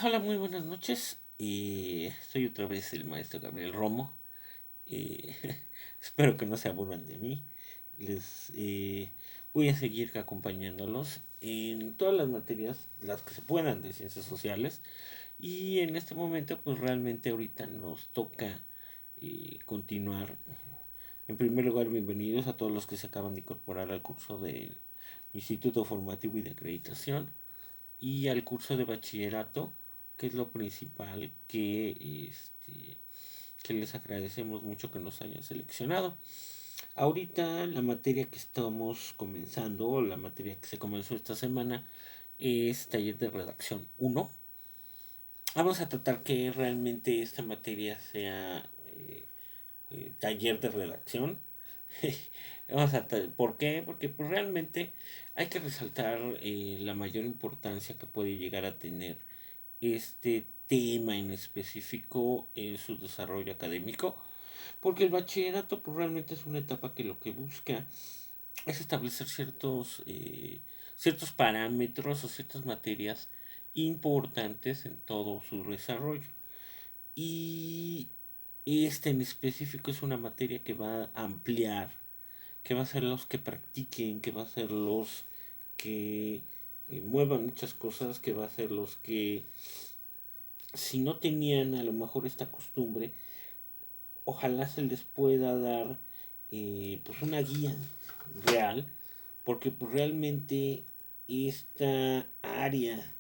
Hola, muy buenas noches. Soy otra vez el maestro Gabriel Romo. Eh, Espero que no se aburran de mí. Les voy a seguir acompañándolos en todas las materias, las que se puedan de ciencias sociales. Y en este momento, pues realmente ahorita nos toca continuar. En primer lugar, bienvenidos a todos los que se acaban de incorporar al curso del Instituto Formativo y de Acreditación y al curso de bachillerato, que es lo principal que les agradecemos mucho que nos hayan seleccionado. Ahorita la materia que estamos comenzando, o la materia que se comenzó esta semana, es taller de redacción 1. Vamos a tratar que realmente esta materia sea taller de redacción. ¿Por qué? Porque pues, realmente hay que resaltar la mayor importancia que puede llegar a tener este tema en específico en su desarrollo académico, porque el bachillerato pues, realmente es una etapa que lo que busca es establecer ciertos parámetros o ciertas materias importantes en todo su desarrollo. Y este en específico es una materia que va a ampliar, que va a ser los que practiquen, que va a ser los que muevan muchas cosas, que va a ser los que si no tenían a lo mejor esta costumbre, ojalá se les pueda dar pues una guía real, porque pues realmente esta área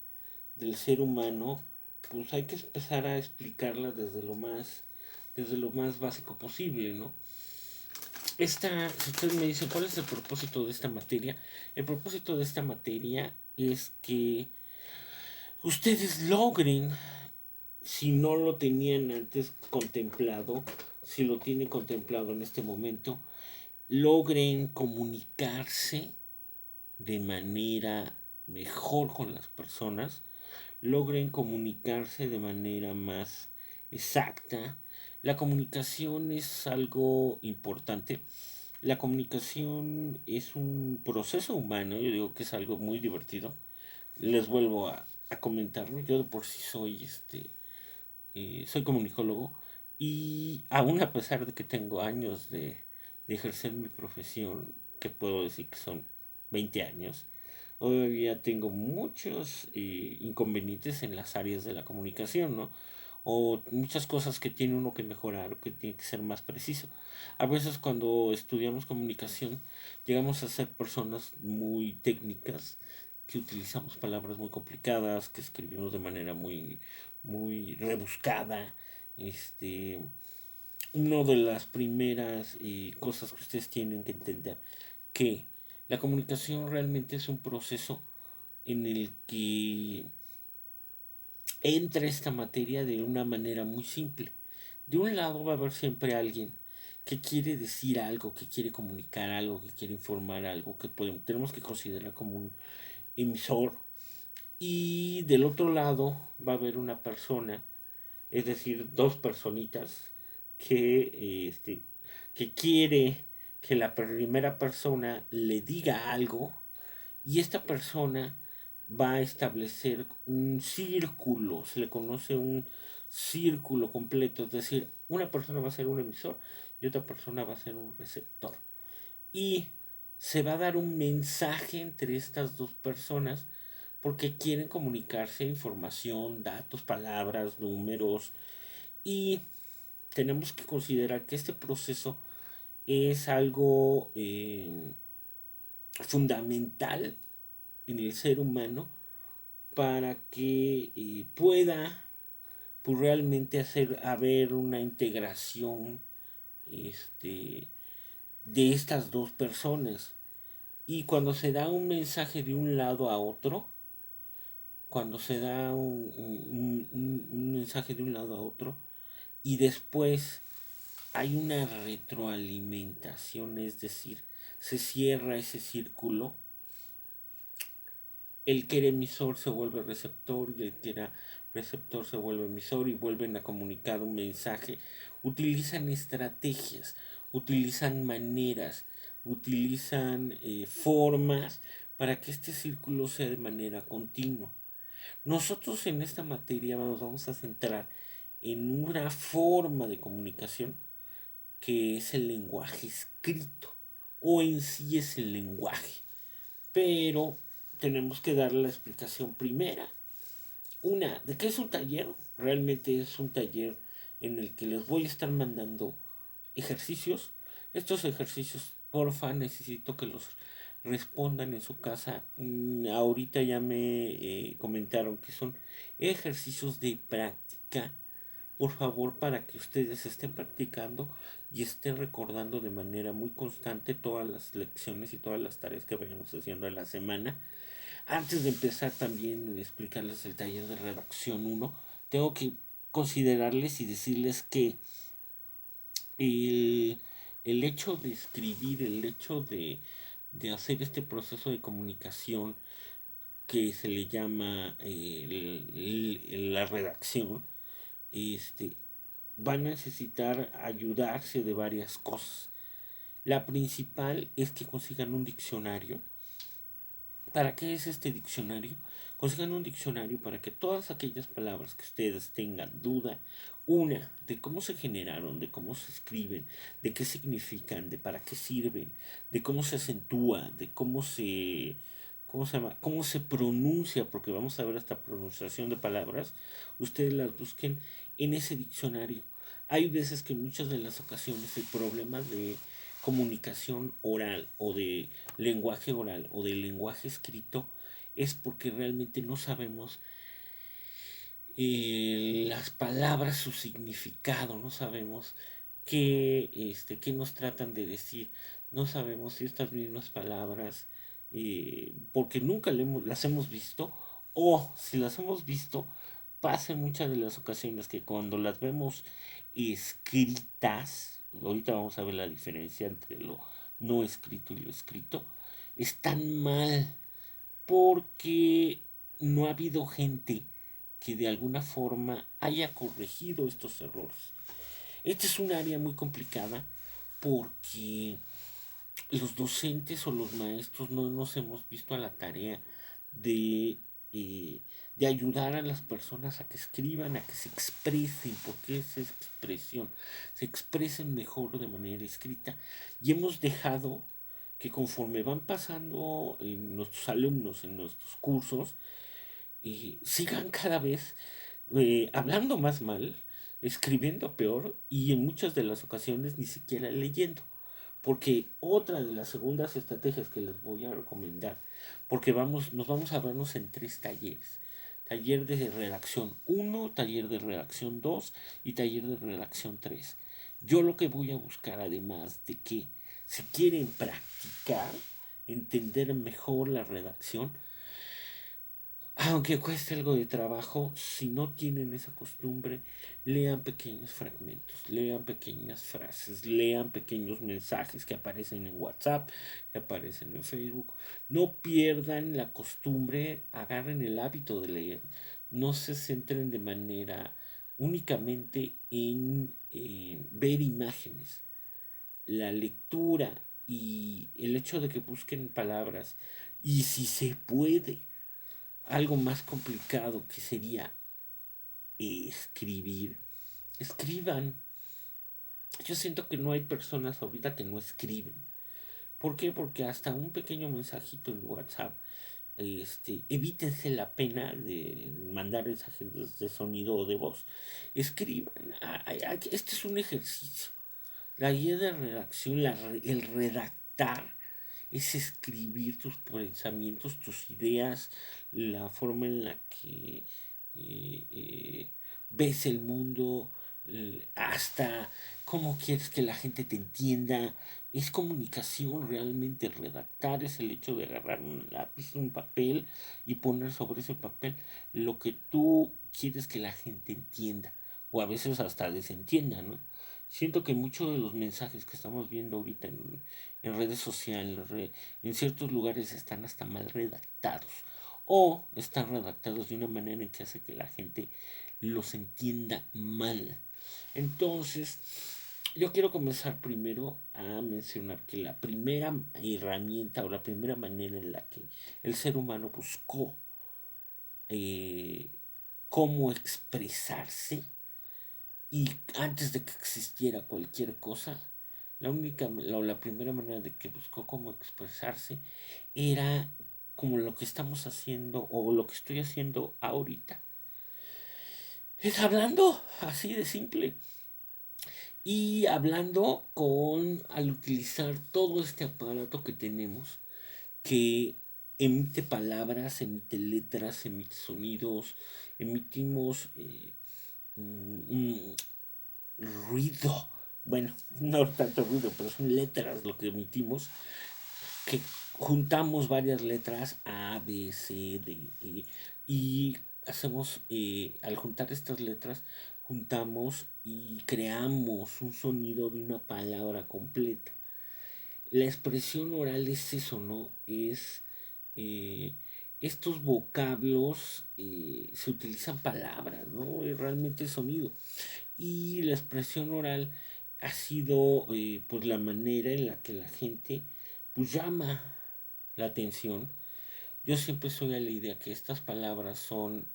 del ser humano, pues hay que empezar a explicarla desde lo más básico posible, ¿no? Si ustedes me dicen cuál es el propósito de esta materia, el propósito de esta materia es que ustedes logren, si no lo tenían antes contemplado, si lo tienen contemplado en este momento, logren comunicarse de manera mejor con las personas, logren comunicarse de manera más exacta. La comunicación es algo importante. La comunicación es un proceso humano, yo digo que es algo muy divertido. Les vuelvo a comentarlo, yo de por sí soy comunicólogo y aún a pesar de que tengo años de ejercer mi profesión, que puedo decir que son 20 años, todavía tengo muchos inconvenientes en las áreas de la comunicación, ¿no? O muchas cosas que tiene uno que mejorar o que tiene que ser más preciso. A veces cuando estudiamos comunicación llegamos a ser personas muy técnicas, que utilizamos palabras muy complicadas, que escribimos de manera muy rebuscada. Este, Una de las primeras cosas que ustedes tienen que entender, que la comunicación realmente es un proceso en el que entra esta materia de una manera muy simple. De un lado va a haber siempre alguien que quiere decir algo, que quiere comunicar algo, que quiere informar algo, que tenemos que considerar como un emisor. Y del otro lado va a haber una persona, es decir, dos personitas que quiere que la primera persona le diga algo y esta persona va a establecer un círculo, se le conoce un círculo completo, es decir, una persona va a ser un emisor y otra persona va a ser un receptor. Y se va a dar un mensaje entre estas dos personas porque quieren comunicarse información, datos, palabras, números y tenemos que considerar que este proceso es algo fundamental en el ser humano para que pueda pues, realmente haber una integración este, de estas dos personas. Y cuando se da un mensaje de un lado a otro, cuando se da un mensaje de un lado a otro, y después hay una retroalimentación, es decir, se cierra ese círculo, el que era emisor se vuelve receptor y el que era receptor se vuelve emisor y vuelven a comunicar un mensaje. Utilizan estrategias, utilizan maneras, utilizan formas para que este círculo sea de manera continua. Nosotros en esta materia nos vamos a centrar en una forma de comunicación que es el lenguaje escrito, o en sí es el lenguaje. Pero tenemos que darle la explicación primera. Una, ¿de qué es un taller? Realmente es un taller en el que les voy a estar mandando ejercicios. Estos ejercicios, porfa, necesito que los respondan en su casa. Ahorita ya me comentaron que son ejercicios de práctica. Por favor, para que ustedes estén practicando y estén recordando de manera muy constante todas las lecciones y todas las tareas que vayamos haciendo en la semana. Antes de empezar también a explicarles el taller de redacción uno, tengo que considerarles y decirles que el, el hecho de escribir, el hecho de hacer este proceso de comunicación que se le llama la redacción, este, va a necesitar ayudarse de varias cosas. La principal es que consigan un diccionario. ¿Para qué es este diccionario? Consigan un diccionario para que todas aquellas palabras que ustedes tengan duda, una, de cómo se generaron, de cómo se escriben, de qué significan, de para qué sirven, de cómo se acentúa, de ¿cómo se llama? Cómo se pronuncia, porque vamos a ver hasta pronunciación de palabras, ustedes las busquen en ese diccionario. Hay veces que en muchas de las ocasiones el problema de comunicación oral o de lenguaje oral o de lenguaje escrito es porque realmente no sabemos las palabras, su significado, no sabemos qué nos tratan de decir, no sabemos si estas mismas palabras, porque nunca las hemos visto, o si las hemos visto, pasa en muchas de las ocasiones que cuando las vemos escritas, ahorita vamos a ver la diferencia entre lo no escrito y lo escrito, están mal porque no ha habido gente que de alguna forma haya corregido estos errores. Esta es un área muy complicada porque los docentes o los maestros no nos hemos visto a la tarea de, de ayudar a las personas a que escriban, a que se expresen, porque es expresión, se expresen mejor de manera escrita. Y hemos dejado que conforme van pasando nuestros alumnos en nuestros cursos, sigan cada vez hablando más mal, escribiendo peor y en muchas de las ocasiones ni siquiera leyendo. Porque otra de las segundas estrategias que les voy a recomendar, porque nos vamos a vernos en tres talleres. Taller de redacción uno, taller de redacción 2 y taller de redacción 3. Yo lo que voy a buscar, además de que si quieren practicar, entender mejor la redacción, aunque cueste algo de trabajo, si no tienen esa costumbre, lean pequeños fragmentos, lean pequeñas frases, lean pequeños mensajes que aparecen en WhatsApp, que aparecen en Facebook. No pierdan la costumbre, agarren el hábito de leer. No se centren de manera únicamente en ver imágenes. La lectura y el hecho de que busquen palabras y si se puede algo más complicado que sería escribir, escriban. Yo siento que no hay personas ahorita que no escriben. ¿Por qué? Porque hasta un pequeño mensajito en WhatsApp, evítense la pena de mandar mensajes de sonido o de voz. Escriban. Este es un ejercicio. La guía de redacción, el redactar, es escribir tus pensamientos, tus ideas, la forma en la que ves el mundo, hasta cómo quieres que la gente te entienda. Es comunicación realmente. Redactar es el hecho de agarrar un lápiz, un papel y poner sobre ese papel lo que tú quieres que la gente entienda o a veces hasta desentienda, ¿no? Siento que muchos de los mensajes que estamos viendo ahorita en redes sociales, en ciertos lugares están hasta mal redactados o están redactados de una manera en que hace que la gente los entienda mal. Entonces, yo quiero comenzar primero a mencionar que la primera herramienta o la primera manera en la que el ser humano buscó eh, cómo expresarse, y antes de que existiera cualquier cosa, la primera manera de que buscó cómo expresarse era como lo que estamos haciendo o lo que estoy haciendo ahorita. Es hablando así de simple. Y hablando al utilizar todo este aparato que tenemos, que emite palabras, emite letras, emite sonidos, emitimos un ruido. Bueno, no tanto ruido, pero son letras lo que emitimos, que juntamos varias letras A, B, C, D, E, y hacemos, al juntar estas letras, juntamos y creamos un sonido de una palabra completa. La expresión oral es eso, ¿no? Es eh, estos vocablos, se utilizan palabras, ¿no? Es realmente sonido. Y la expresión oral ha sido, pues, la manera en la que la gente, pues, llama la atención. Yo siempre soy a la idea que estas palabras son,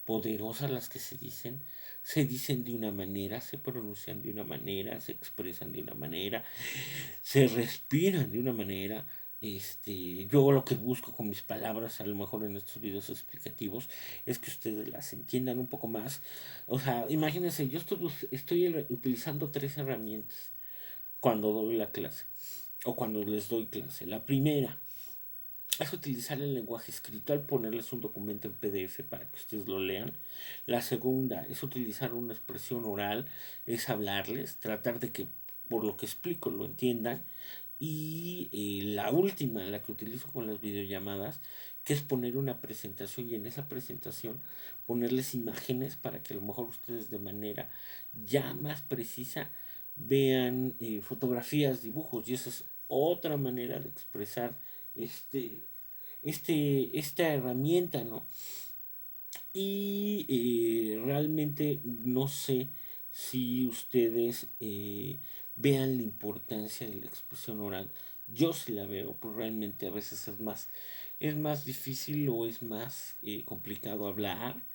poderosas las que se dicen de una manera, se pronuncian de una manera, se expresan de una manera, se respiran de una manera. Yo lo que busco con mis palabras, a lo mejor en estos videos explicativos, es que ustedes las entiendan un poco más. O sea, imagínense, yo estoy utilizando tres herramientas cuando doy la clase o cuando les doy clase. La primera es utilizar el lenguaje escrito al ponerles un documento en PDF para que ustedes lo lean. La segunda es utilizar una expresión oral, es hablarles, tratar de que por lo que explico lo entiendan. Y la última, la que utilizo con las videollamadas, que es poner una presentación y en esa presentación ponerles imágenes para que a lo mejor ustedes de manera ya más precisa vean fotografías, dibujos, y esa es otra manera de expresar este, esta herramienta, ¿no? Y realmente no sé si ustedes vean la importancia de la expresión oral. Yo sí la veo, pero realmente a veces es más difícil o es más complicado hablar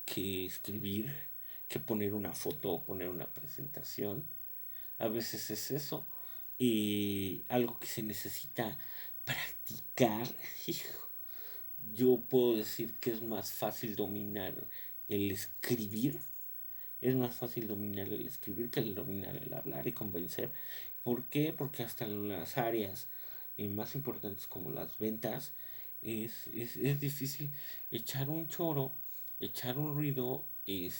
que escribir, que poner una foto o poner una presentación. A veces es eso. Algo que se necesita practicar. Hijo, yo puedo decir que es más fácil dominar el escribir. Es más fácil dominar el escribir que el dominar el hablar y convencer. ¿Por qué? Porque hasta en las áreas más importantes como las ventas es difícil echar un choro, echar un ruido, eh,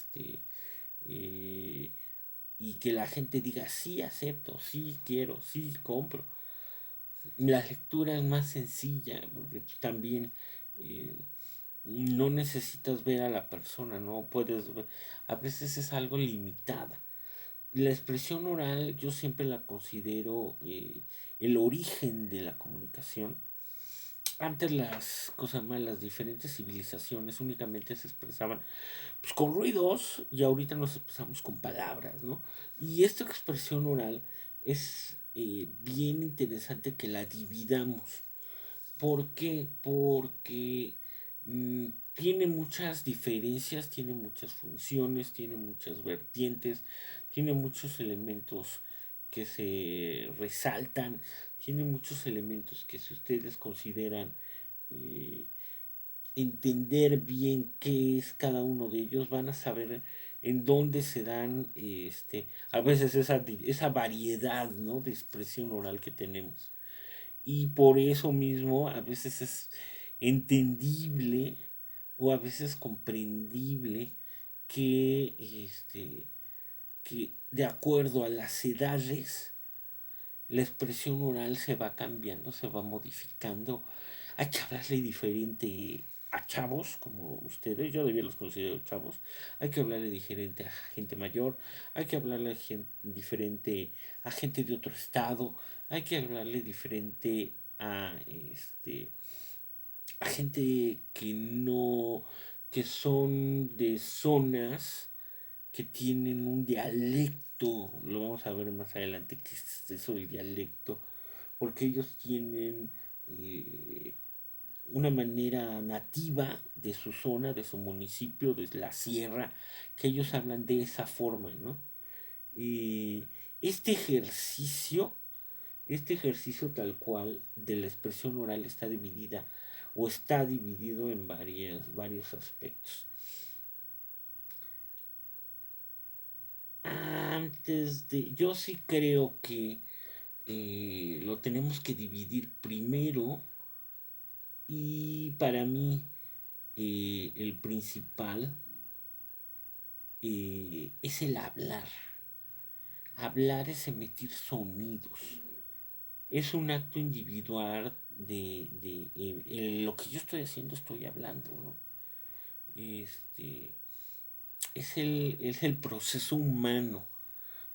y que la gente diga sí acepto, sí quiero, sí compro. La lectura es más sencilla porque también eh, no necesitas ver a la persona, no puedes ver, a veces es algo limitada. La expresión oral yo siempre la considero el origen de la comunicación. Antes las cosas más, las diferentes civilizaciones únicamente se expresaban, pues, con ruidos, y ahorita nos expresamos con palabras, ¿no? Y esta expresión oral es bien interesante que la dividamos. ¿Por qué? Porque tiene muchas diferencias, tiene muchas funciones, tiene muchas vertientes, tiene muchos elementos que se resaltan, tiene muchos elementos que si ustedes consideran eh, entender bien qué es cada uno de ellos, van a saber en dónde se dan a veces esa variedad, ¿no?, de expresión oral que tenemos. Y por eso mismo a veces es entendible o a veces comprendible que, que de acuerdo a las edades la expresión oral se va cambiando, se va modificando. Hay que hablarle diferente a chavos como ustedes, yo todavía los considero chavos. Hay que hablarle diferente a gente mayor, hay que hablarle diferente a gente de otro estado, hay que hablarle diferente a gente que no, que son de zonas que tienen un dialecto. Lo vamos a ver más adelante qué es eso del dialecto, porque ellos tienen eh, una manera nativa de su zona, de su municipio, de la sierra, que ellos hablan de esa forma, ¿no? Y este ejercicio, este ejercicio tal cual de la expresión oral está dividida o está dividido en varios aspectos. Yo sí creo que lo tenemos que dividir primero y para mí el principal es el hablar. Hablar es emitir sonidos. Es un acto individual lo que yo estoy haciendo, estoy hablando, ¿no? Este, es el proceso humano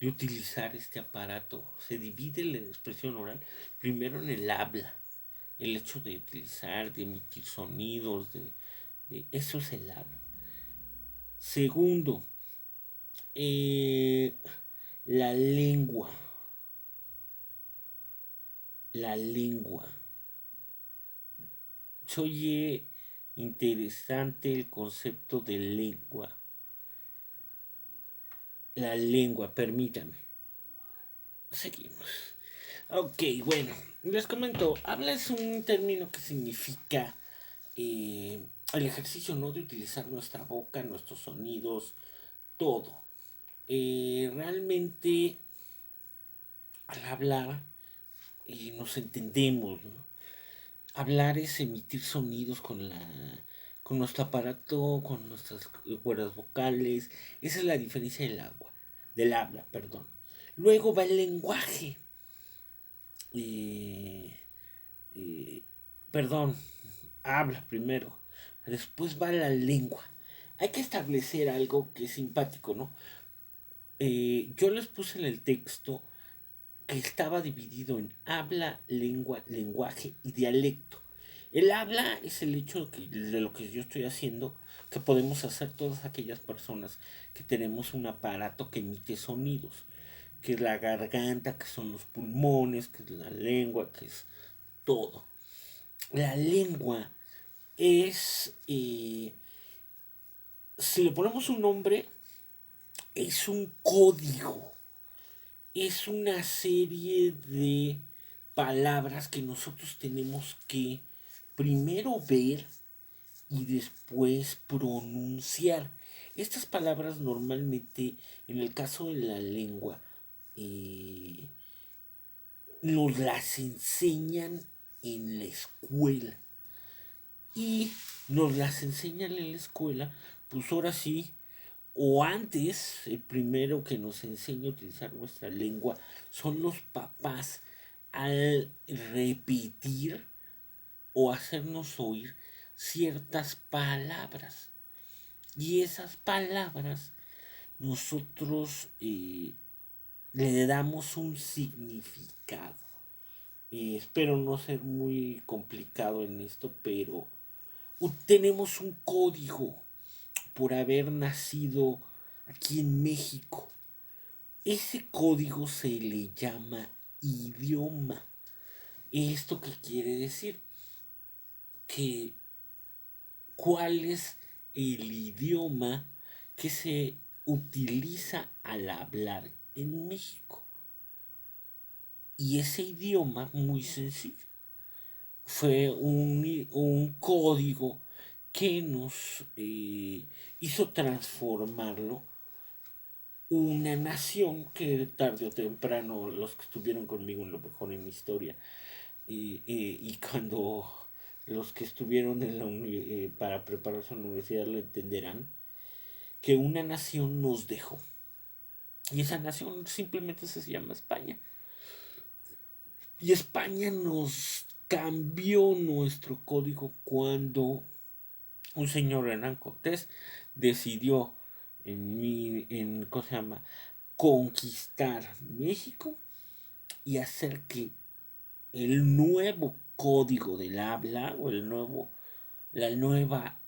de utilizar este aparato. Se divide la expresión oral primero en el habla, el hecho de utilizar, de emitir sonidos, eso es el habla. Segundo, eh, la lengua. La lengua. Se oye interesante el concepto de lengua. La lengua, permítame. Seguimos. Ok, bueno, les comento, habla es un término que significa el ejercicio, ¿no? De utilizar nuestra boca, nuestros sonidos, todo. Realmente al hablar nos entendemos, ¿no? Hablar es emitir sonidos con nuestro aparato, con nuestras cuerdas vocales. Esa es la diferencia del habla, perdón. Luego va el lenguaje. Eh, eh, Perdón, habla primero. Después va la lengua. Hay que establecer algo que es simpático, ¿no? Yo les puse en el texto que estaba dividido en habla, lengua, lenguaje y dialecto. El habla es el hecho de lo que yo estoy haciendo, que podemos hacer todas aquellas personas que tenemos un aparato que emite sonidos, que es la garganta, que son los pulmones, que es la lengua, que es todo. La lengua es, si le ponemos un nombre, es un código, es una serie de palabras que nosotros tenemos que primero ver y después pronunciar. Estas palabras normalmente, en el caso de la lengua, eh, nos las enseñan en la escuela. Y nos las enseñan en la escuela, pues ahora sí, o antes, el primero que nos enseña a utilizar nuestra lengua son los papás al repetir o hacernos oír ciertas palabras. Y esas palabras nosotros le damos un significado. Espero no ser muy complicado en esto, pero tenemos un código por haber nacido aquí en México. Ese código se le llama idioma. ¿Esto qué quiere decir? Que cuál es el idioma que se utiliza al hablar en México. Y ese idioma, muy sencillo, fue un código que nos hizo transformarlo una nación que tarde o temprano los que estuvieron conmigo en lo mejor en mi historia y cuando los que estuvieron en para prepararse a la universidad lo entenderán, que una nación nos dejó. Y esa nación simplemente se llama España. Y España nos cambió nuestro código cuando un señor Hernán Cortés decidió ¿cómo se llama? Conquistar México y hacer que el nuevo código del habla o la nueva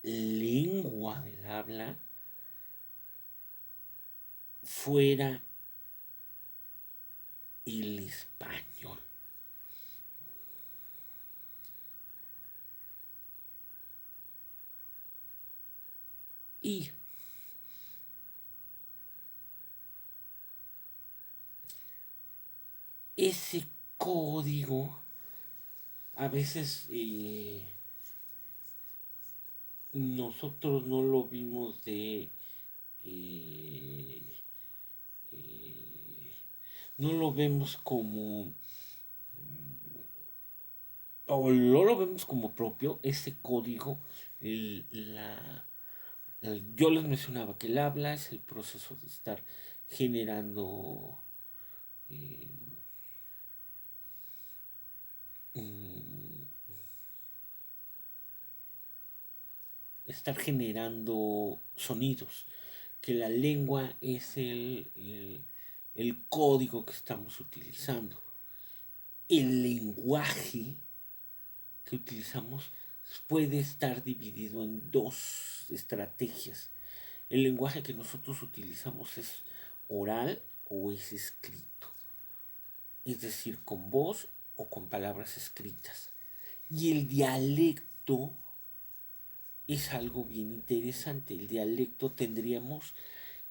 lengua del habla fuera el español. Y ese código a veces nosotros no lo vimos eh, eh, no lo vemos como, o no lo vemos como propio, ese código. el- la, yo les mencionaba que el habla es el proceso de estar generando, eh, mm, estar generando sonidos, que la lengua es el código que estamos utilizando. El lenguaje que utilizamos puede estar dividido en dos estrategias. El lenguaje que nosotros utilizamos es oral o es escrito, es decir, con voz o con palabras escritas. Y el dialecto es algo bien interesante. El dialecto tendríamos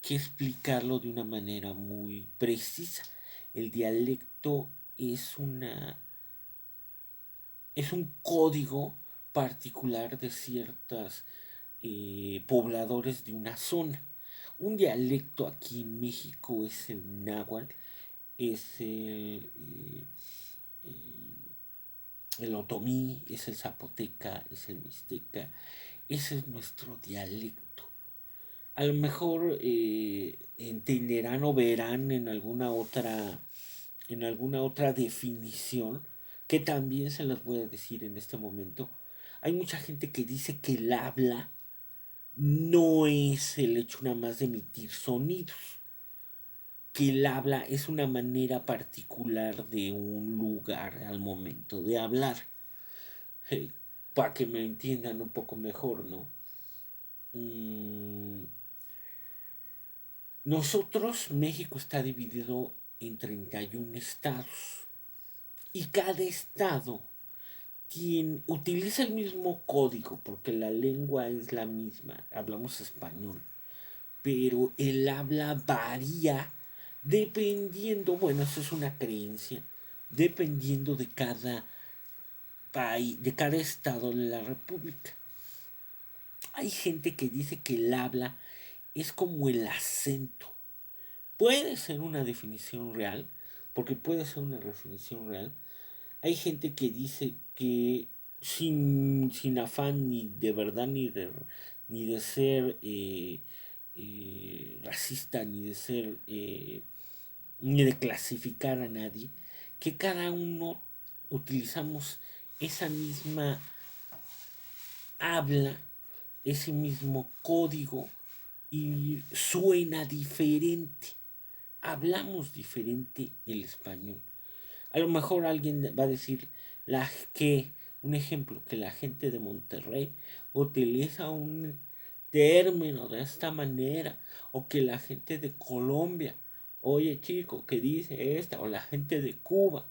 que explicarlo de una manera muy precisa. El dialecto es un código particular de ciertas pobladores de una zona. Un dialecto aquí en México es el náhuatl, es el otomí, es el zapoteca, es el mixteca. Ese es nuestro dialecto. A lo mejor entenderán o verán en alguna otra definición, que también se las voy a decir en este momento. Hay mucha gente que dice que el habla no es el hecho nada más de emitir sonidos, que el habla es una manera particular de un lugar al momento de hablar. Hey, para que me entiendan un poco mejor, ¿no? Mm, Nosotros, México está dividido en 31 estados y cada estado utiliza el mismo código porque la lengua es la misma, hablamos español, pero el habla varía dependiendo, bueno, eso es una creencia, dependiendo de cada país, de cada estado de la república. Hay gente que dice que el habla es como el acento. Puede ser una definición real, porque puede ser una definición real. Hay gente que dice que sin afán ni de verdad ni de ser racista, ni de ser ni de clasificar a nadie, que cada uno utilizamos esa misma habla, ese mismo código y suena diferente. Hablamos diferente el español. A lo mejor alguien va a decir que, un ejemplo, que la gente de Monterrey utiliza un término de esta manera, o que la gente de Colombia, oye chico, que dice esta, o la gente de Cuba,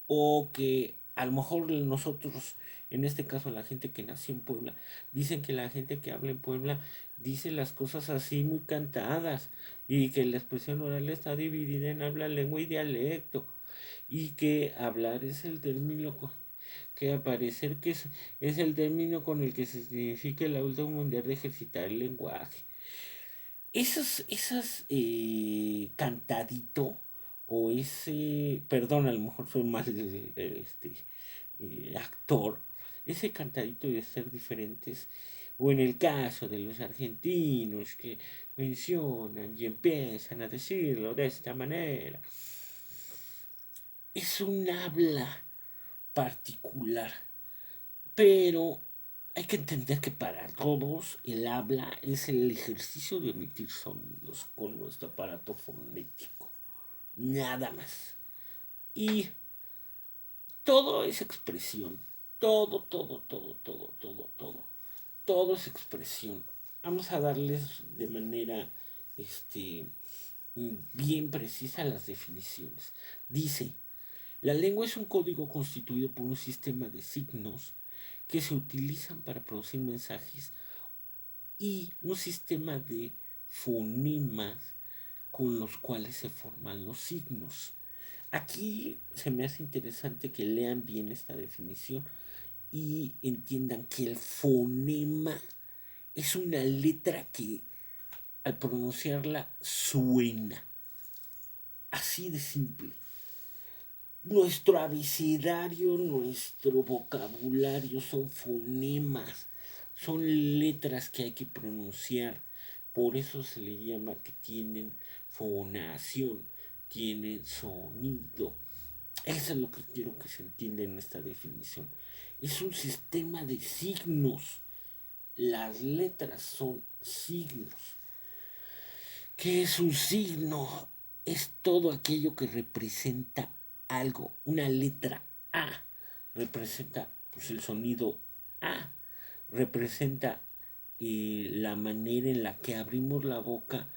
o que a lo mejor nosotros, en este caso la gente que nació en Puebla, dicen que la gente que habla en Puebla dice las cosas así muy cantadas y que la expresión oral está dividida en habla, lengua y dialecto y que hablar es el término que al parecer es el término con el que se significa el auto mundial de ejercitar el lenguaje. Esas cantadito o ese, perdón, a lo mejor soy mal actor, ese cantadito de ser diferentes, o en el caso de los argentinos que mencionan y empiezan a decirlo de esta manera, es un habla particular, pero hay que entender que para todos el habla es el ejercicio de emitir sonidos con nuestro aparato fonético. Nada más. Y todo es expresión. Todo, todo, todo, todo, todo, todo. Todo es expresión. Vamos a darles de manera este, bien precisa las definiciones. Dice, la lengua es un código constituido por un sistema de signos que se utilizan para producir mensajes y un sistema de fonemas con los cuales se forman los signos. Aquí se me hace interesante que lean bien esta definición y entiendan que el fonema es una letra que al pronunciarla suena. Así de simple. Nuestro abecedario, nuestro vocabulario son fonemas, son letras que hay que pronunciar. Por eso se le llama que tienen fonación, tienen sonido. Eso es lo que quiero que se entienda en esta definición. Es un sistema de signos. Las letras son signos. ¿Qué es un signo? Es todo aquello que representa algo. Una letra A representa pues, el sonido A. Representa la manera en la que abrimos la boca,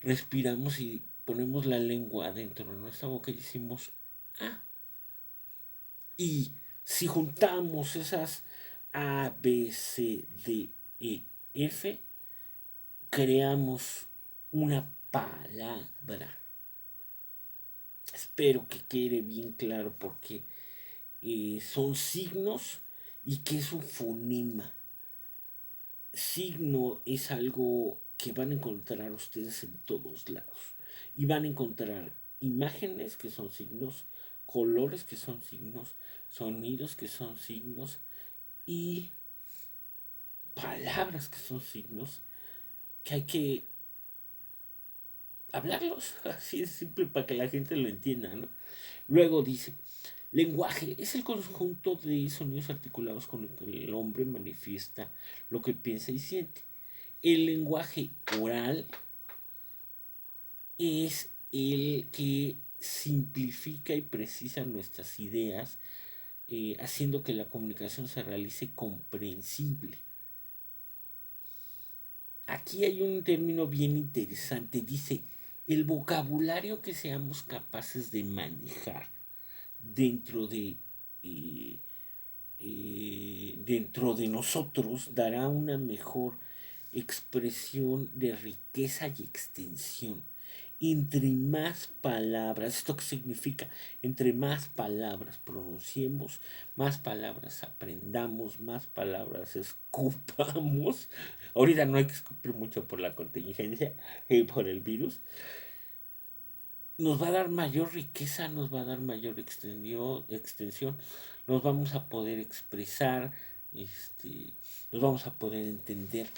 respiramos y ponemos la lengua dentro de nuestra boca y decimos A. Y si juntamos esas A, B, C, D, E, F, creamos una palabra. Espero que quede bien claro porque son signos y que es un fonema. Signo es algo que van a encontrar ustedes en todos lados. Y van a encontrar imágenes que son signos, colores que son signos, sonidos que son signos y palabras que son signos que hay que hablarlos, así de simple para que la gente lo entienda, ¿no? Luego dice, lenguaje es el conjunto de sonidos articulados con el que el hombre manifiesta lo que piensa y siente. El lenguaje oral es el que simplifica y precisa nuestras ideas, haciendo que la comunicación se realice comprensible. Aquí hay un término bien interesante, dice, el vocabulario que seamos capaces de manejar dentro eh, dentro de nosotros dará una mejor expresión de riqueza y extensión. Entre más palabras, ¿esto qué significa? Entre más palabras pronunciemos, más palabras aprendamos, más palabras escupamos. Ahorita no hay que escupir mucho por la contingencia y por el virus. Nos va a dar mayor riqueza, nos va a dar mayor extensión, nos vamos a poder expresar, nos vamos a poder entender.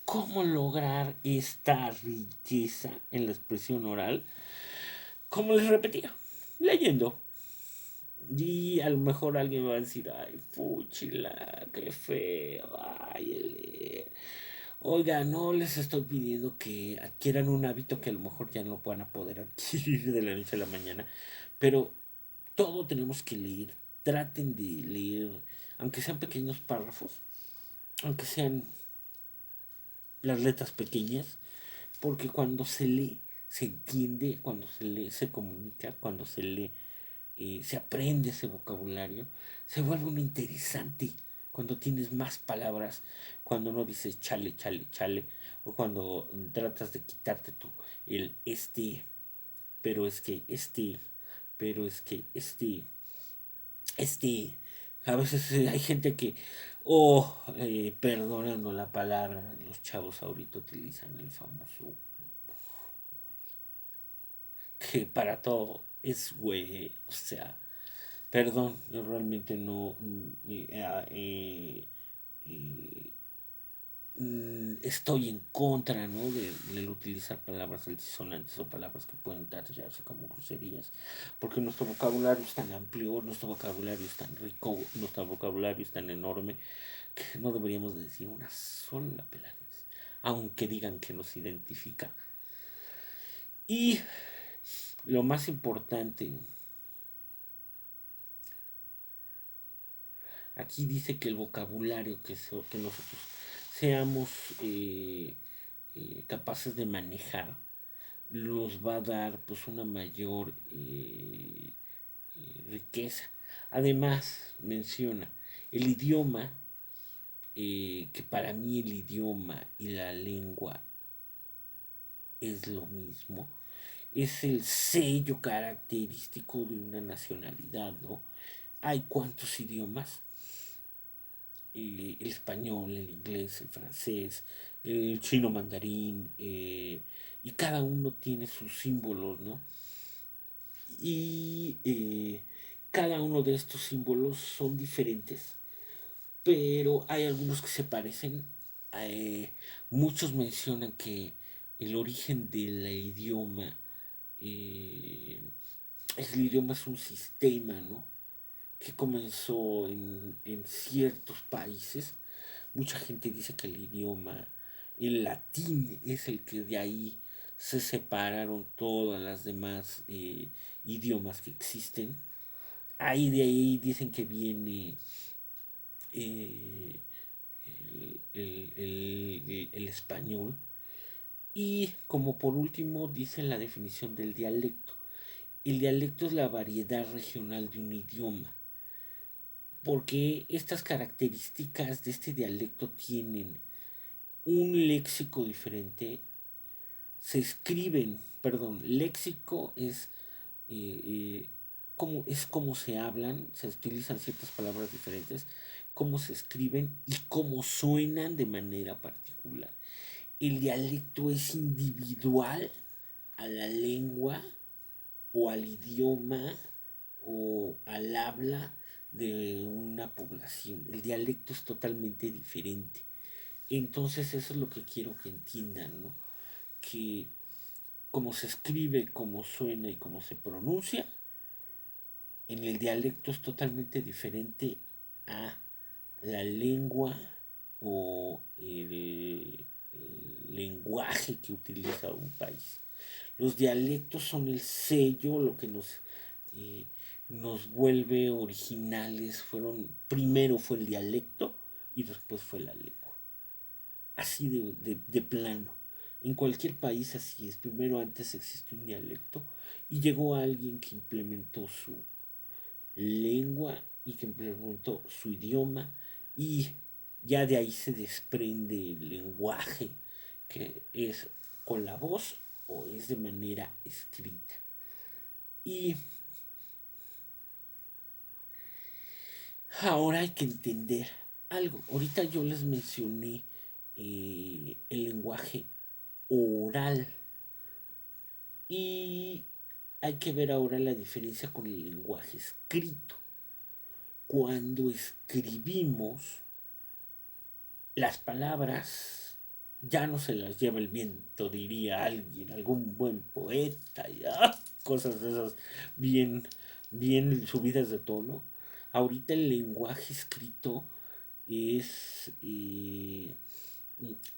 ¿Cómo lograr esta riqueza en la expresión oral? Como les repetía, leyendo. Y a lo mejor alguien va a decir, ay, fúchila, qué feo, ay, oiga, no les estoy pidiendo que adquieran un hábito que a lo mejor ya no van a poder adquirir de la noche a la mañana, pero todo tenemos que leer. Traten de leer, aunque sean pequeños párrafos, aunque sean las letras pequeñas, porque cuando se lee, se entiende, cuando se lee, se comunica, cuando se lee, se aprende ese vocabulario, se vuelve un interesante cuando tienes más palabras, cuando no dices chale, chale, chale, o cuando tratas de quitarte tú el pero es que pero es que este, a veces hay gente que, perdonando la palabra, los chavos ahorita utilizan el famoso que para todo es güey, o sea, perdón, yo realmente no estoy en contra, ¿no? De utilizar palabras altisonantes o palabras que pueden darse como groserías, porque nuestro vocabulario es tan amplio, nuestro vocabulario es tan rico, nuestro vocabulario es tan enorme que no deberíamos decir una sola peladez, aunque digan que nos identifica. Y lo más importante, aquí dice que el vocabulario que nosotros seamos capaces de manejar nos va a dar pues una mayor riqueza. Además menciona el idioma que para mí el idioma y la lengua es lo mismo, es el sello característico de una nacionalidad, ¿no? Hay cuántos idiomas, el español, el inglés, el francés, el chino mandarín, y cada uno tiene sus símbolos, ¿no? Y cada uno de estos símbolos son diferentes, pero hay algunos que se parecen. Eh, Muchos mencionan que el origen del idioma, eh, el idioma es un sistema, ¿no? Que comenzó en ciertos países. Mucha gente dice que el idioma, el latín, es el que de ahí se separaron todas las demás idiomas que existen. Ahí de ahí dicen que viene eh, el español. Y como por último dicen la definición del dialecto. El dialecto es la variedad regional de un idioma, porque estas características de este dialecto tienen un léxico diferente, se escriben, perdón, léxico eh, es como se hablan, se utilizan ciertas palabras diferentes, cómo se escriben y cómo suenan de manera particular. El dialecto es individual a la lengua o al idioma o al habla de una población. El dialecto es totalmente diferente. Entonces eso es lo que quiero que entiendan, ¿no? Que como se escribe, cómo suena y cómo se pronuncia, en el dialecto es totalmente diferente a la lengua o el lenguaje que utiliza un país. Los dialectos son el sello, lo que eh, nos vuelve originales. Primero fue el dialecto y después fue la lengua. Así de plano. En cualquier país así es. Primero antes existió un dialecto y llegó alguien que implementó su lengua y que implementó su idioma, y ya de ahí se desprende el lenguaje, que es con la voz o es de manera escrita. Y ahora hay que entender algo. Ahorita yo les mencioné el lenguaje oral, y hay que ver ahora la diferencia con el lenguaje escrito. Cuando escribimos, las palabras ya no se las lleva el viento, diría alguien, algún buen poeta, y cosas de esas bien, bien subidas de tono. Ahorita el lenguaje escrito es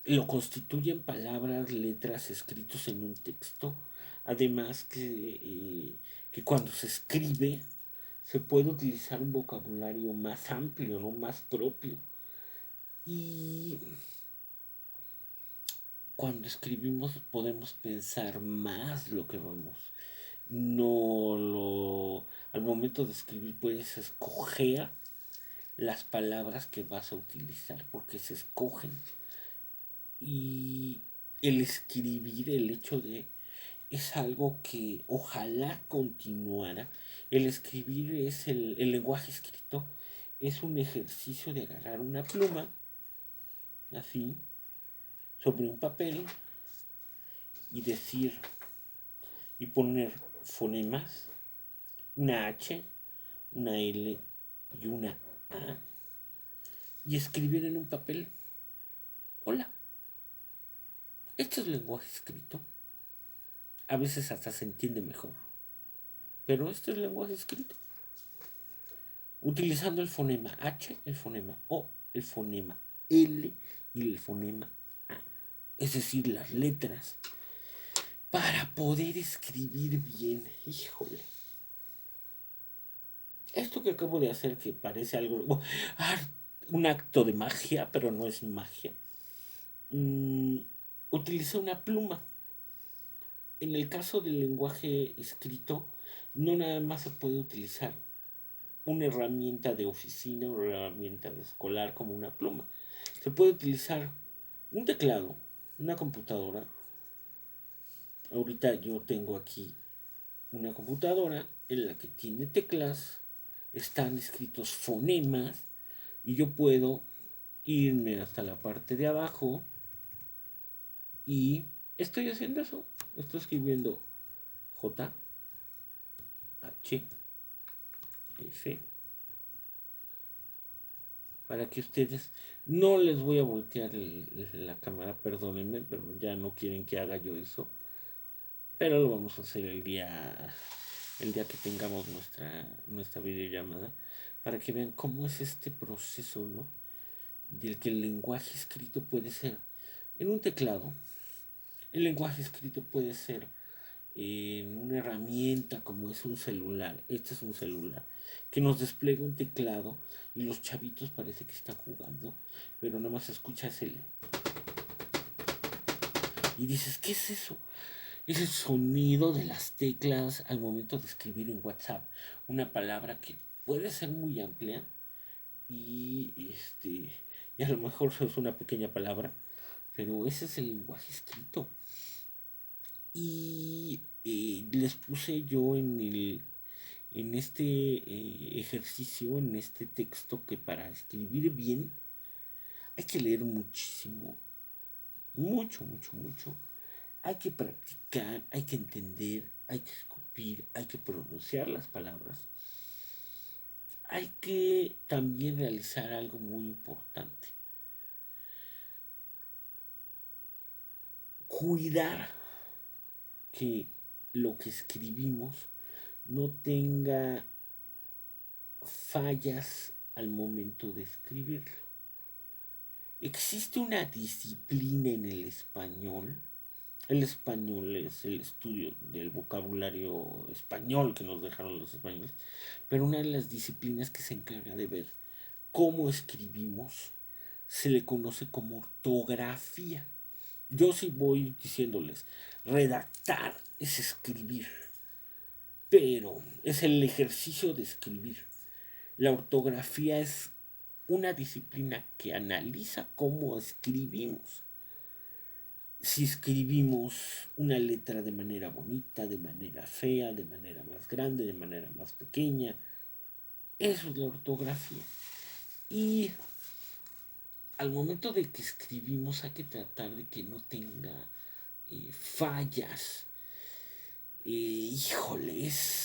lo constituyen palabras, letras escritos en un texto. Además que cuando se escribe se puede utilizar un vocabulario más amplio, ¿no? Más propio. Y cuando escribimos podemos pensar más lo que vamos. No lo. Al momento de escribir puedes escoger las palabras que vas a utilizar porque se escogen. Y el escribir, el hecho de. Es algo que ojalá continuara. El escribir es el lenguaje escrito. Es un ejercicio de agarrar una pluma, así, sobre un papel, y decir y poner fonemas, una H, una L y una A, y escribir en un papel: hola. Este es el lenguaje escrito. A veces hasta se entiende mejor, pero este es el lenguaje escrito. Utilizando el fonema H, el fonema O, el fonema L y el fonema A. Es decir, las letras. Para poder escribir bien. Híjole. Esto que acabo de hacer, que parece algo, un acto de magia, pero no es magia. Utilicé una pluma. En el caso del lenguaje escrito, no nada más se puede utilizar una herramienta de oficina, una herramienta de escolar como una pluma. Se puede utilizar un teclado, una computadora. Ahorita yo tengo aquí una computadora en la que tiene teclas, están escritos fonemas y yo puedo irme hasta la parte de abajo y estoy haciendo eso. Estoy escribiendo J, H, F, para que ustedes, no les voy a voltear la cámara, perdónenme, pero ya no quieren que haga yo eso, pero lo vamos a hacer el día que tengamos nuestra videollamada, para que vean cómo es este proceso, ¿no? Del que el lenguaje escrito puede ser en un teclado, el lenguaje escrito puede ser en una herramienta como es un celular. Este es un celular que nos despliega un teclado y los chavitos parece que están jugando, pero nada más escuchas el y dices, ¿qué es eso? Es el sonido de las teclas al momento de escribir en WhatsApp una palabra que puede ser muy amplia y a lo mejor es una pequeña palabra, pero ese es el lenguaje escrito. Y les puse yo en este ejercicio, en este texto, que para escribir bien hay que leer muchísimo, mucho, mucho, mucho. Hay que practicar, hay que entender, hay que escupir, hay que pronunciar las palabras. Hay que también realizar algo muy importante. Cuidar que lo que escribimos no tenga fallas al momento de escribirlo. Existe una disciplina en el español. El español es el estudio del vocabulario español que nos dejaron los españoles, pero una de las disciplinas que se encarga de ver cómo escribimos se le conoce como ortografía. Yo sí voy diciéndoles, redactar es escribir, pero es el ejercicio de escribir. La ortografía es una disciplina que analiza cómo escribimos. Si escribimos una letra de manera bonita, de manera fea, de manera más grande, de manera más pequeña, eso es la ortografía. Y al momento de que escribimos hay que tratar de que no tenga fallas. Híjoles.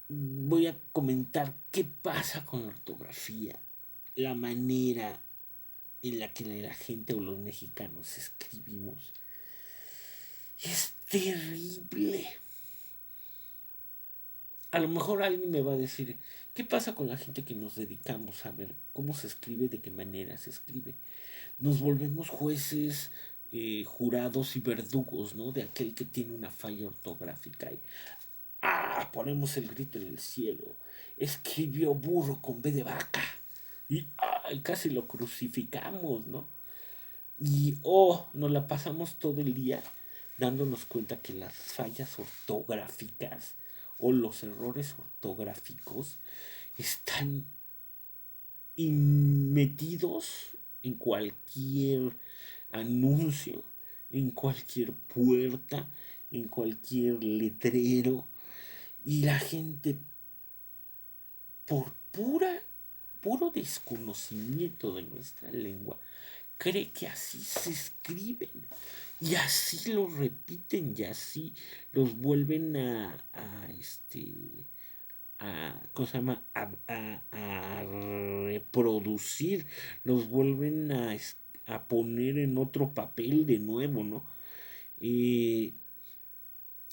Voy a comentar qué pasa con la ortografía, la manera en la que la gente o los mexicanos escribimos. Es terrible. A lo mejor alguien me va a decir, ¿qué pasa con la gente que nos dedicamos a ver cómo se escribe, de qué manera se escribe? Nos volvemos jueces, jurados y verdugos, ¿no? De aquel que tiene una falla ortográfica. Y, ponemos el grito en el cielo. Escribió burro con B de vaca. Y casi lo crucificamos, ¿no? Y nos la pasamos todo el día dándonos cuenta que las fallas ortográficas o los errores ortográficos están metidos en cualquier anuncio, en cualquier puerta, en cualquier letrero. Y la gente, por puro desconocimiento de nuestra lengua, cree que así se escriben y así lo repiten y así los vuelven ¿cómo se llama? A reproducir, los vuelven a poner en otro papel de nuevo, ¿no?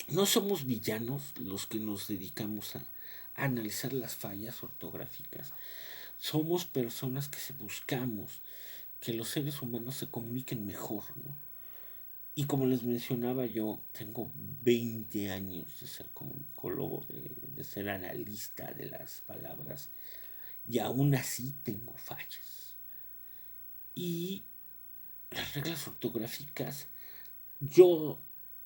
No somos villanos los que nos dedicamos a analizar las fallas ortográficas. Somos personas que buscamos que los seres humanos se comuniquen mejor, ¿no? Y como les mencionaba, yo tengo 20 años de ser comunicólogo, de ser analista de las palabras, y aún así tengo fallas. Y las reglas ortográficas, yo,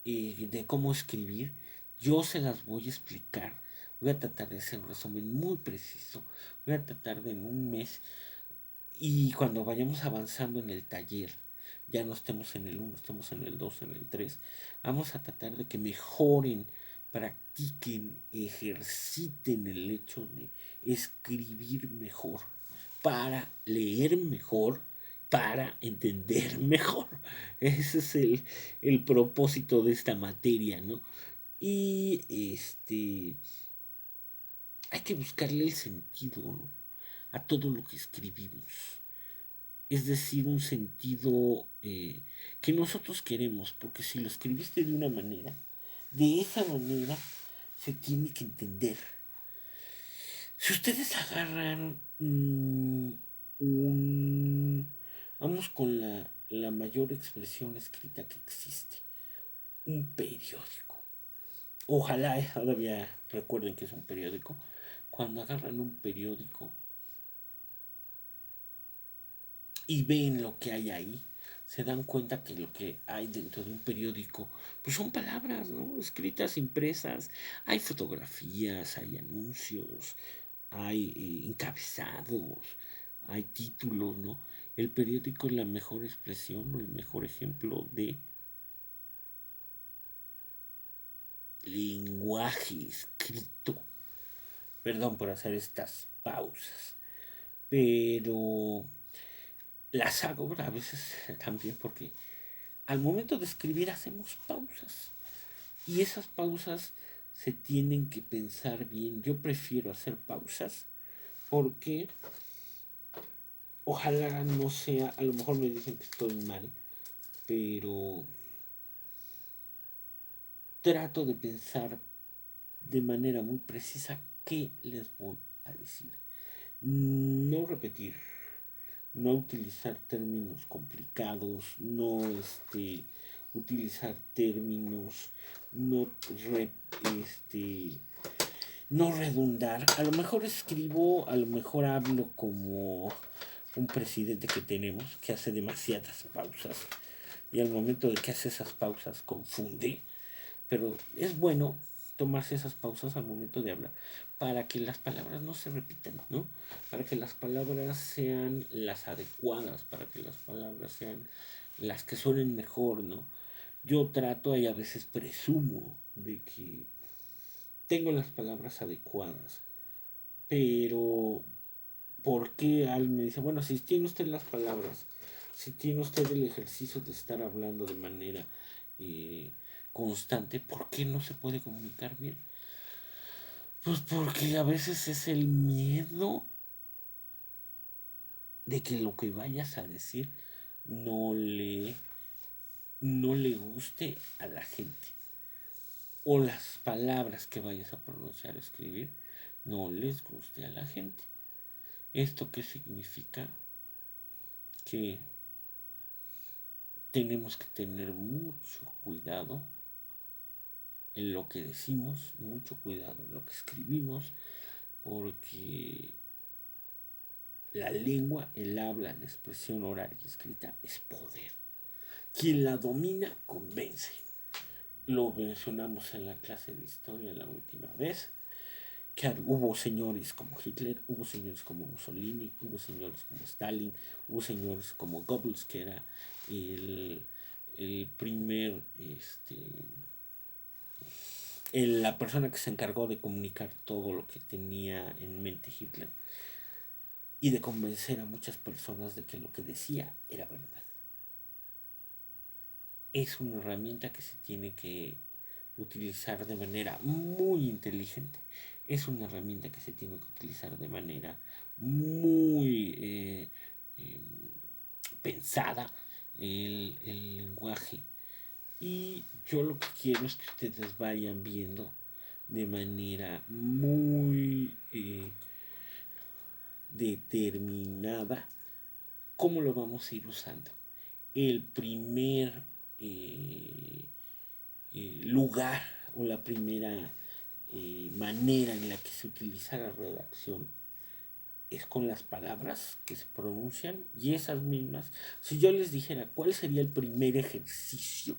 de cómo escribir, yo se las voy a explicar. voy a tratar de hacer un resumen muy preciso, voy a tratar de en un mes, y cuando vayamos avanzando en el taller, ya no estemos en el 1, estemos en el 2, en el 3, vamos a tratar de que mejoren, practiquen, ejerciten el hecho de escribir mejor, para leer mejor, para entender mejor. Ese es el propósito de esta materia, ¿no? Y hay que buscarle el sentido, ¿no? A todo lo que escribimos. Es decir, un sentido que nosotros queremos, porque si lo escribiste de una manera, de esa manera se tiene que entender. Si ustedes agarran vamos con la mayor expresión escrita que existe, un periódico. Ojalá todavía recuerden que es un periódico. Cuando agarran un periódico y ven lo que hay ahí, se dan cuenta que lo que hay dentro de un periódico, pues son palabras, ¿no? Escritas, impresas, hay fotografías, hay anuncios, hay encabezados, hay títulos, ¿no? El periódico es la mejor expresión o el mejor ejemplo de lenguaje escrito. Perdón por hacer estas pausas, pero las hago a veces también porque al momento de escribir hacemos pausas y esas pausas se tienen que pensar bien. Yo prefiero hacer pausas porque ojalá no sea, a lo mejor me dicen que estoy mal, pero trato de pensar de manera muy precisa qué les voy a decir. No repetir, no utilizar términos complicados, no utilizar términos, no no redundar. A lo mejor escribo, a lo mejor hablo como un presidente que tenemos que hace demasiadas pausas y al momento de que hace esas pausas confunde, pero es bueno tomarse esas pausas al momento de hablar para que las palabras no se repitan, ¿no? Para que las palabras sean las adecuadas, para que las palabras sean las que suenen mejor, ¿no? Yo trato y a veces presumo de que tengo las palabras adecuadas, pero ¿por qué alguien me dice, bueno, si tiene usted las palabras, si tiene usted el ejercicio de estar hablando de manera eh, constante, ¿por qué no se puede comunicar bien? Pues porque a veces es el miedo de que lo que vayas a decir no le, no le guste a la gente. O las palabras que vayas a pronunciar, escribir, no les guste a la gente. ¿Esto qué significa? Que tenemos que tener mucho cuidado en lo que decimos, mucho cuidado en lo que escribimos, porque la lengua, el habla, la expresión oral y escrita es poder. Quien la domina convence. Lo mencionamos en la clase de historia la última vez, que hubo señores como Hitler, hubo señores como Mussolini, hubo señores como Stalin, hubo señores como Goebbels, que era el primer, la persona que se encargó de comunicar todo lo que tenía en mente Hitler y de convencer a muchas personas de que lo que decía era verdad. Es una herramienta que se tiene que utilizar de manera muy inteligente. Es una herramienta que se tiene que utilizar de manera muy pensada, el lenguaje. Y yo lo que quiero es que ustedes vayan viendo de manera muy determinada cómo lo vamos a ir usando. El primer lugar o la primera manera en la que se utiliza la redacción es con las palabras que se pronuncian y esas mismas. Si yo les dijera cuál sería el primer ejercicio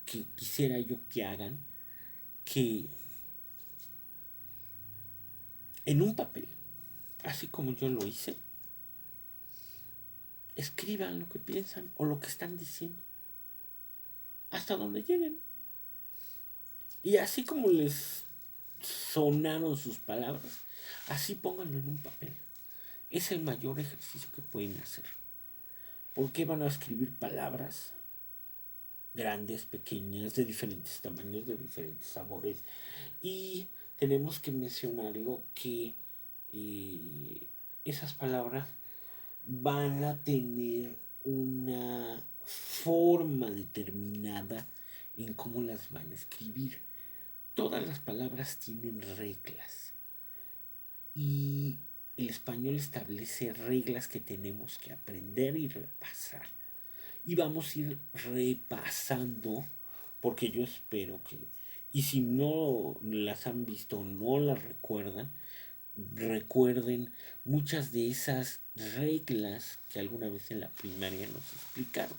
que quisiera yo que hagan, que en un papel, así como yo lo hice, escriban lo que piensan o lo que están diciendo, hasta donde lleguen. Y así como les sonaron sus palabras, así pónganlo en un papel. Es el mayor ejercicio que pueden hacer. ¿Por qué van a escribir palabras grandes, pequeñas, de diferentes tamaños, de diferentes sabores? Y tenemos que mencionarlo que esas palabras van a tener una forma determinada en cómo las van a escribir. Todas las palabras tienen reglas y el español establece reglas que tenemos que aprender y repasar. Y vamos a ir repasando, porque yo espero que, y si no las han visto o no las recuerdan, recuerden muchas de esas reglas que alguna vez en la primaria nos explicaron.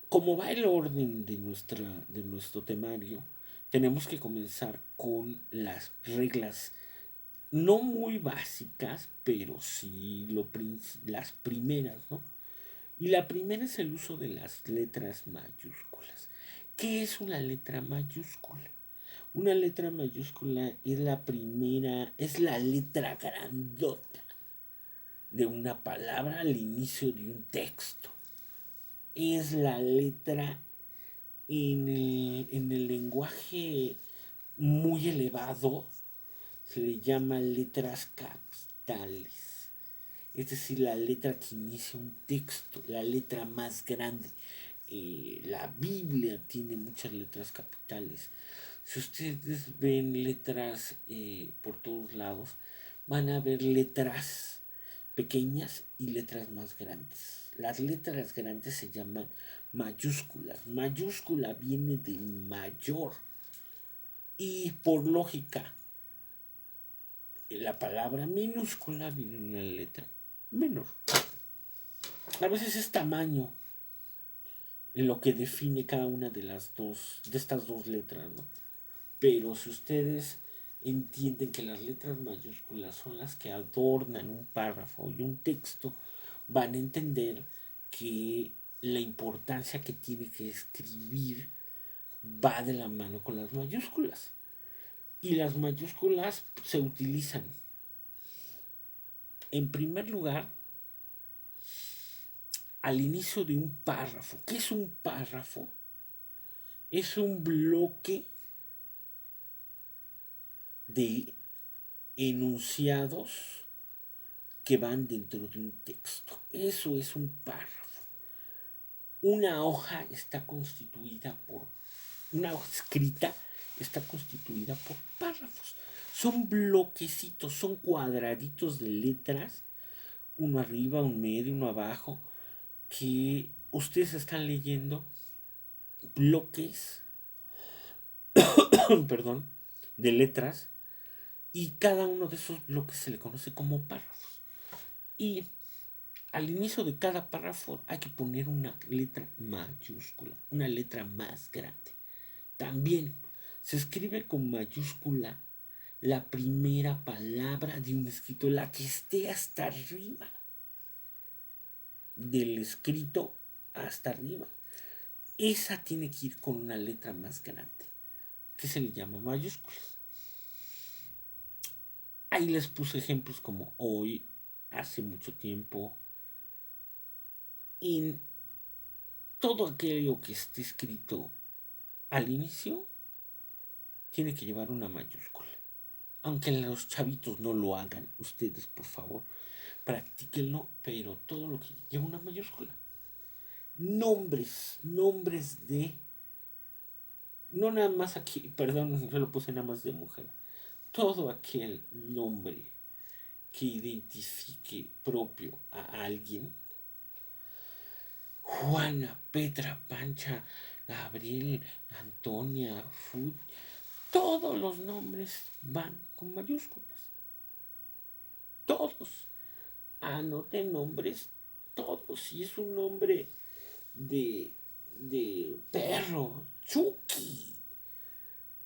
Como va el orden de nuestro temario, tenemos que comenzar con las reglas no muy básicas, pero sí las primeras, ¿no? Y la primera es el uso de las letras mayúsculas. ¿Qué es una letra mayúscula? Una letra mayúscula es la primera, es la letra grandota de una palabra al inicio de un texto. Es la letra en el lenguaje muy elevado, se le llama letras capitales. Es decir, la letra que inicia un texto, la letra más grande. La Biblia tiene muchas letras capitales. Si ustedes ven letras por todos lados, van a ver letras pequeñas y letras más grandes. Las letras grandes se llaman mayúsculas. Mayúscula viene de mayor. Y por lógica, la palabra minúscula viene en una letra menor. A veces es tamaño lo que define cada una de estas dos letras, ¿no? Pero si ustedes entienden que las letras mayúsculas son las que adornan un párrafo y un texto, van a entender que la importancia que tiene que escribir va de la mano con las mayúsculas. Y las mayúsculas se utilizan, en primer lugar, al inicio de un párrafo. ¿Qué es un párrafo? Es un bloque de enunciados que van dentro de un texto. Eso es un párrafo. Una hoja está constituida por, una hoja escrita está constituida por párrafos. Son bloquecitos, son cuadraditos de letras, uno arriba, un medio, uno abajo, que ustedes están leyendo bloques, perdón, de letras, y cada uno de esos bloques se le conoce como párrafos. Y al inicio de cada párrafo hay que poner una letra mayúscula, una letra más grande. También se escribe con mayúscula la primera palabra de un escrito, la que esté hasta arriba del escrito, hasta arriba. Esa tiene que ir con una letra más grande, que se le llama mayúsculas. Ahí les puse ejemplos como hoy, hace mucho tiempo. En todo aquello que esté escrito al inicio tiene que llevar una mayúscula. Aunque los chavitos no lo hagan, ustedes por favor, practíquenlo, pero todo lo que lleva una mayúscula. Nombres de... No nada más aquí, perdón, yo lo puse nada más de mujer. Todo aquel nombre que identifique propio a alguien. Juana, Petra, Pancha, Gabriel, Antonia, Fud, todos los nombres van con mayúsculas. Todos. Anoten nombres, todos. Si es un nombre de perro, Chucky,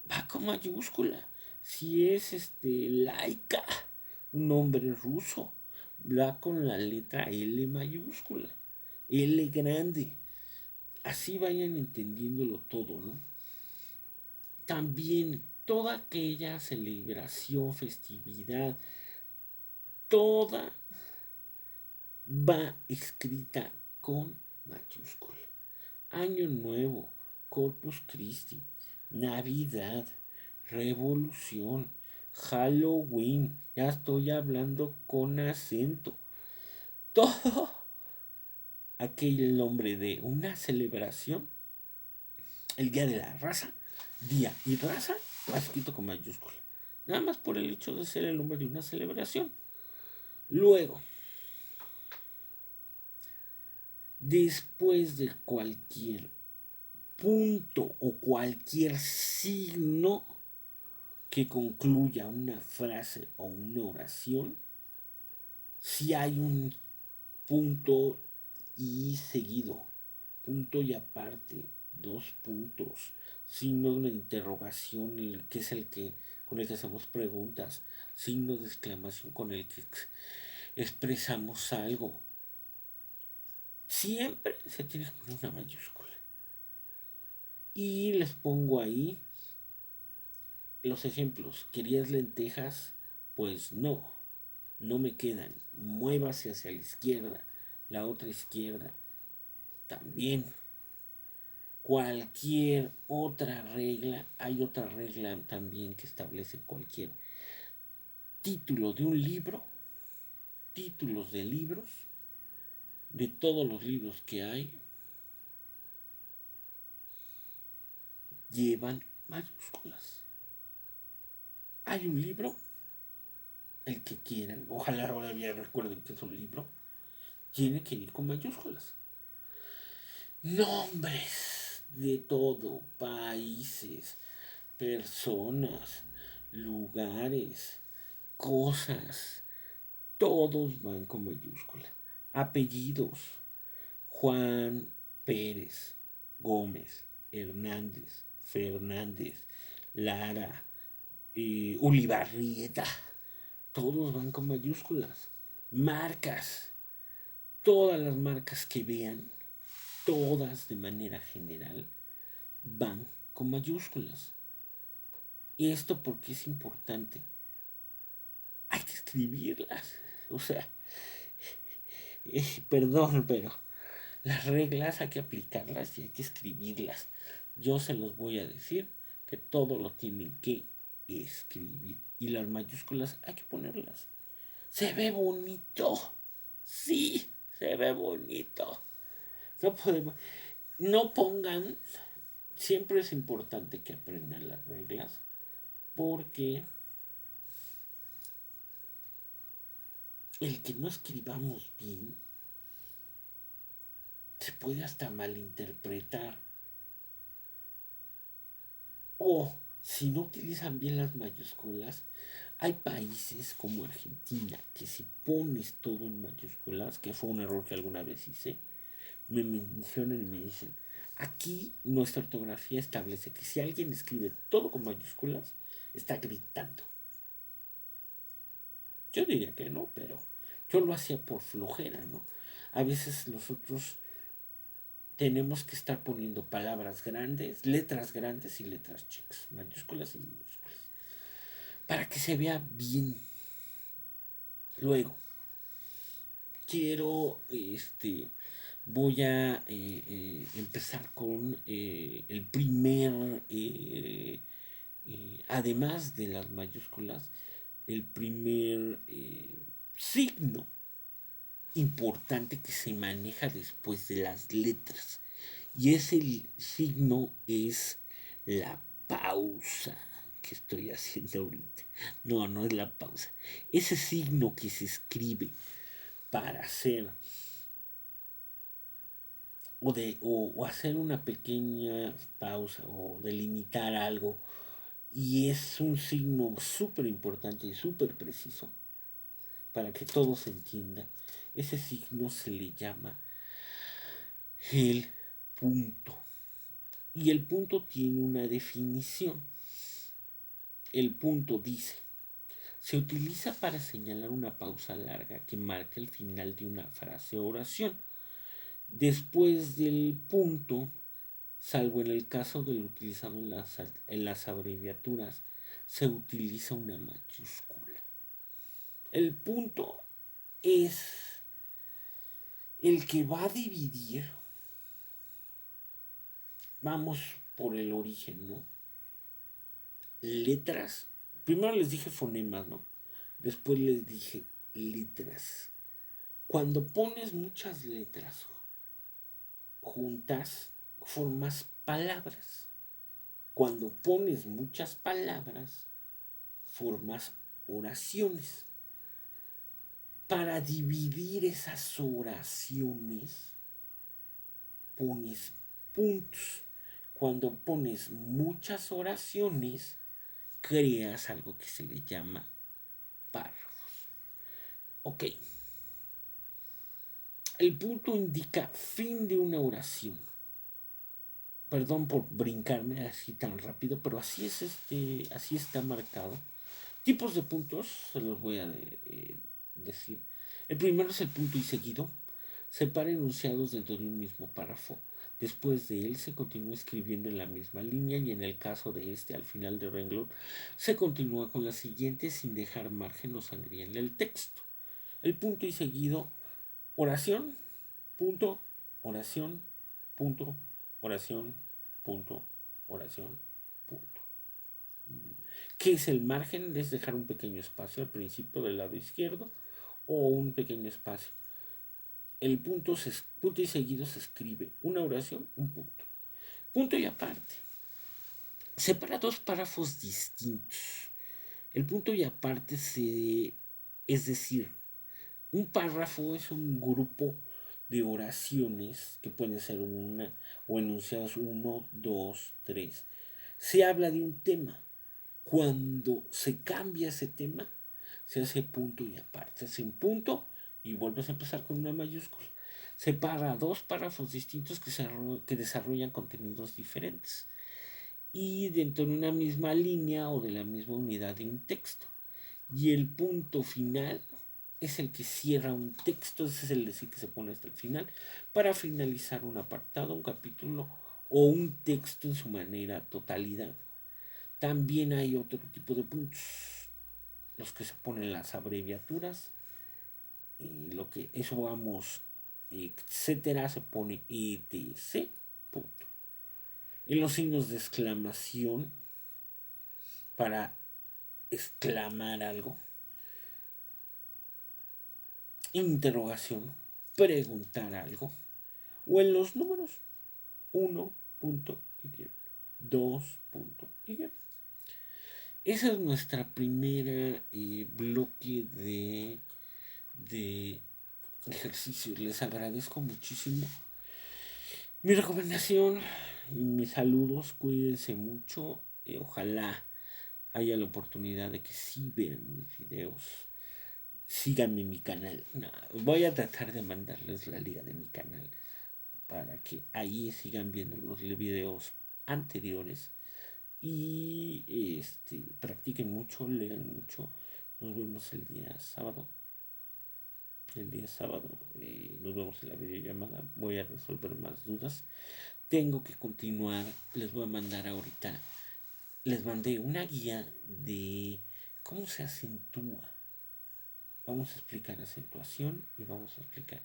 va con mayúscula. Si es Laika, un nombre ruso, va con la letra L mayúscula, L grande. Así vayan entendiéndolo todo, ¿no? También toda aquella celebración, festividad, toda va escrita con mayúscula. Año Nuevo, Corpus Christi, Navidad, Revolución, Halloween, ya estoy hablando con acento. Todo aquel nombre de una celebración, el Día de la Raza, día y raza, va escrito con mayúscula. Nada más por el hecho de ser el nombre de una celebración. Luego, después de cualquier punto o cualquier signo que concluya una frase o una oración, si hay un punto y seguido, punto y aparte, dos puntos, signo de una interrogación, que es el que con el que hacemos preguntas, signo de exclamación con el que expresamos algo. Siempre se tiene que poner una mayúscula. Y les pongo ahí los ejemplos. ¿Querías lentejas? Pues no, no me quedan. Muévase hacia la izquierda, la otra izquierda. También cualquier otra regla, hay otra regla también que establece cualquier título de un libro, títulos de libros, de todos los libros que hay, llevan mayúsculas. Hay un libro, el que quieran, ojalá ahora ya recuerden que es un libro, tiene que ir con mayúsculas. Nombres de todo, países, personas, lugares, cosas, todos van con mayúscula. Apellidos: Juan, Pérez, Gómez, Hernández, Fernández, Lara, Ulibarrieta, todos van con mayúsculas. Marcas, todas las marcas que vean, todas de manera general, van con mayúsculas. Esto porque es importante. Hay que escribirlas. O sea, perdón, pero las reglas hay que aplicarlas y hay que escribirlas. Yo se los voy a decir que todo lo tienen que escribir. Y las mayúsculas hay que ponerlas. Se ve bonito. Sí, se ve bonito. No podemos. No pongan. Siempre es importante que aprendan las reglas. Porque el que no escribamos bien se puede hasta malinterpretar. O si no utilizan bien las mayúsculas, hay países como Argentina que si pones todo en mayúsculas, que fue un error que alguna vez hice, me mencionan y me dicen, aquí nuestra ortografía establece que si alguien escribe todo con mayúsculas, está gritando. Yo diría que no, pero yo lo hacía por flojera, ¿no? A veces nosotros tenemos que estar poniendo palabras grandes, letras grandes y letras chicas, mayúsculas y minúsculas, para que se vea bien. Luego, quiero, voy a empezar con el primer, además de las mayúsculas, el primer signo importante que se maneja después de las letras. Y ese signo es la pausa que estoy haciendo ahorita. No, no es la pausa. Ese signo que se escribe para hacer o hacer una pequeña pausa o delimitar algo, y es un signo súper importante y súper preciso para que todo se entienda. Ese signo se le llama el punto. Y el punto tiene una definición. el punto dice, se utiliza para señalar una pausa larga que marca el final de una frase o oración. Después del punto, salvo en el caso del utilizado en las abreviaturas, se utiliza una mayúscula. El punto es el que va a dividir, vamos por el origen, ¿no? Letras. Primero les dije fonemas, ¿no? Después les dije letras. Cuando pones muchas letras juntas, formas palabras. Cuando pones muchas palabras, formas oraciones. Para dividir esas oraciones, pones puntos. Cuando pones muchas oraciones, creas algo que se le llama párrafos. Ok. El punto indica fin de una oración. Perdón por brincarme así tan rápido, pero así es así está marcado. Tipos de puntos se los voy a decir. El primero es el punto y seguido. Separa enunciados dentro de un mismo párrafo. Después de él se continúa escribiendo en la misma línea y en el caso de al final del renglón, se continúa con la siguiente sin dejar margen o sangría en el texto. El punto y seguido, oración, punto, oración, punto, oración, punto, oración, punto. ¿Qué es el margen? Es dejar un pequeño espacio al principio del lado izquierdo o un pequeño espacio. El punto y seguido se escribe una oración, un punto. Punto y aparte. Separa dos párrafos distintos. El punto y aparte es decir, un párrafo es un grupo de oraciones que pueden ser una o enunciados 1, 2, 3. Se habla de un tema. Cuando se cambia ese tema, se hace punto y aparte. Se hace un punto y vuelves a empezar con una mayúscula. Separa dos párrafos distintos que desarrollan contenidos diferentes y dentro de una misma línea o de la misma unidad de un texto. Y el punto final es el que cierra un texto, ese es el decir que se pone hasta el final, para finalizar un apartado, un capítulo o un texto en su manera totalidad. También hay otro tipo de puntos, los que se ponen las abreviaturas, lo que eso vamos, etcétera, se pone etc. Punto. En los signos de exclamación, para exclamar algo, interrogación, preguntar algo, o en los números 1 punto y guión, 2 punto y guión. Esa es nuestra primera bloque de ejercicios. Les agradezco muchísimo. Mi recomendación y mis saludos, cuídense mucho. Ojalá haya la oportunidad de que sí vean mis videos. Síganme en mi canal. No, voy a tratar de mandarles la liga de mi canal para que ahí sigan viendo los videos anteriores y practiquen mucho, lean mucho. Nos vemos el día sábado. Nos vemos en la videollamada. Voy a resolver más dudas. Tengo que continuar. Les voy a mandar ahorita. Les mandé una guía de cómo se acentúa. Vamos a explicar acentuación y vamos a explicar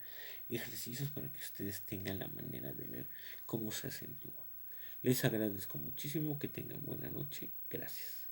ejercicios para que ustedes tengan la manera de ver cómo se acentúa. Les agradezco muchísimo, que tengan buena noche. Gracias.